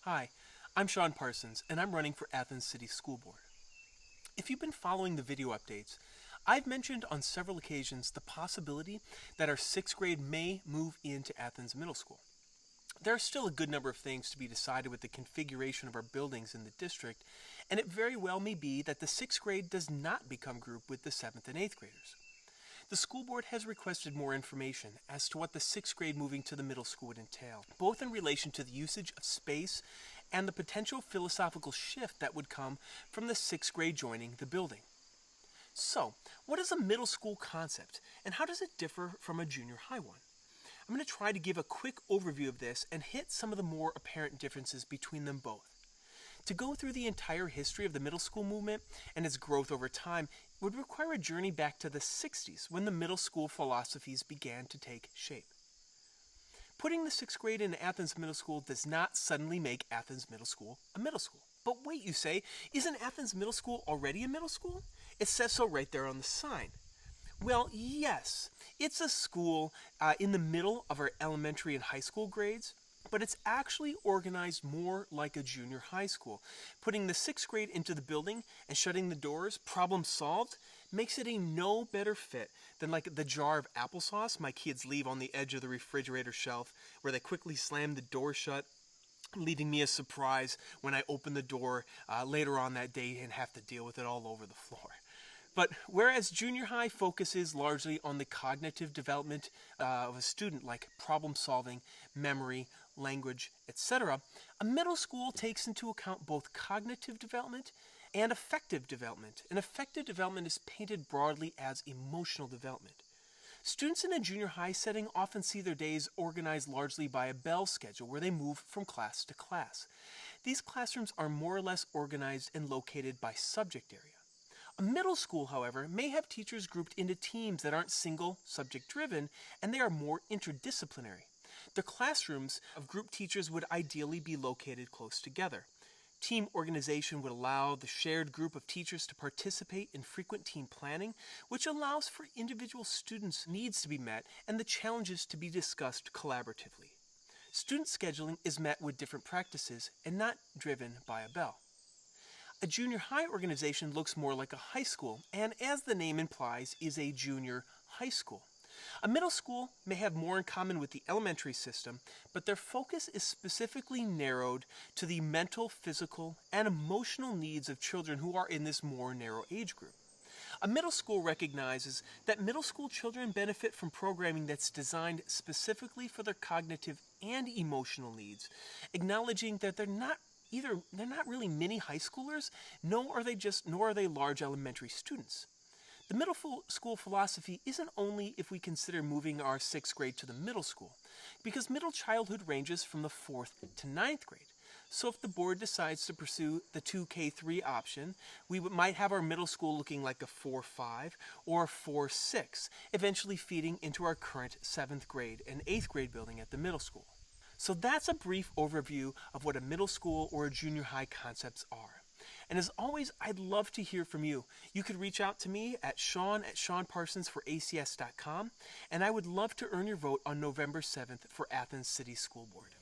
Hi, I'm Sean Parsons, and I'm running for Athens City School Board. If you've been following the video updates, I've mentioned on several occasions the possibility that our 6th grade may move into Athens Middle School. There are still a good number of things to be decided with the configuration of our buildings in the district, and it very well may be that the 6th grade does not become grouped with the 7th and 8th graders. The school board has requested more information as to what the 6th grade moving to the middle school would entail, both in relation to the usage of space and the potential philosophical shift that would come from the 6th grade joining the building. So, what is a middle school concept, and how does it differ from a junior high one? I'm going to try to give a quick overview of this and hit some of the more apparent differences between them both. To go through the entire history of the middle school movement and its growth over time would require a journey back to the 60s when the middle school philosophies began to take shape. Putting the 6th grade in Athens Middle School does not suddenly make Athens Middle School a middle school. But wait, you say, isn't Athens Middle School already a middle school? It says so right there on the sign. Well, yes, it's a school in the middle of our elementary and high school grades, but it's actually organized more like a junior high school. Putting the 6th grade into the building and shutting the doors, problem solved, makes it a no better fit than like the jar of applesauce my kids leave on the edge of the refrigerator shelf where they quickly slam the door shut, leaving me a surprise when I open the door later on that day and have to deal with it all over the floor. But whereas junior high focuses largely on the cognitive development of a student, like problem solving, memory, language, etc., a middle school takes into account both cognitive development and affective development. And affective development is painted broadly as emotional development. Students in a junior high setting often see their days organized largely by a bell schedule where they move from class to class. These classrooms are more or less organized and located by subject area. A middle school, however, may have teachers grouped into teams that aren't single subject driven, and they are more interdisciplinary. The classrooms of group teachers would ideally be located close together. Team organization would allow the shared group of teachers to participate in frequent team planning, which allows for individual students' needs to be met and the challenges to be discussed collaboratively. Student scheduling is met with different practices and not driven by a bell. A junior high organization looks more like a high school, and as the name implies, is a junior high school. A middle school may have more in common with the elementary system, but their focus is specifically narrowed to the mental, physical, and emotional needs of children who are in this more narrow age group. A middle school recognizes that middle school children benefit from programming that's designed specifically for their cognitive and emotional needs, acknowledging that they're not really mini high schoolers, nor are they large elementary students. The middle school philosophy isn't only if we consider moving our 6th grade to the middle school, because middle childhood ranges from the 4th to 9th grade. So if the board decides to pursue the 2K3 option, we might have our middle school looking like a 4-5 or a 4-6, eventually feeding into our current 7th grade and 8th grade building at the middle school. So that's a brief overview of what a middle school or a junior high concepts are. And as always, I'd love to hear from you. You could reach out to me at sean@seanparsonsforacs.com, and I would love to earn your vote on November 7th for Athens City School Board.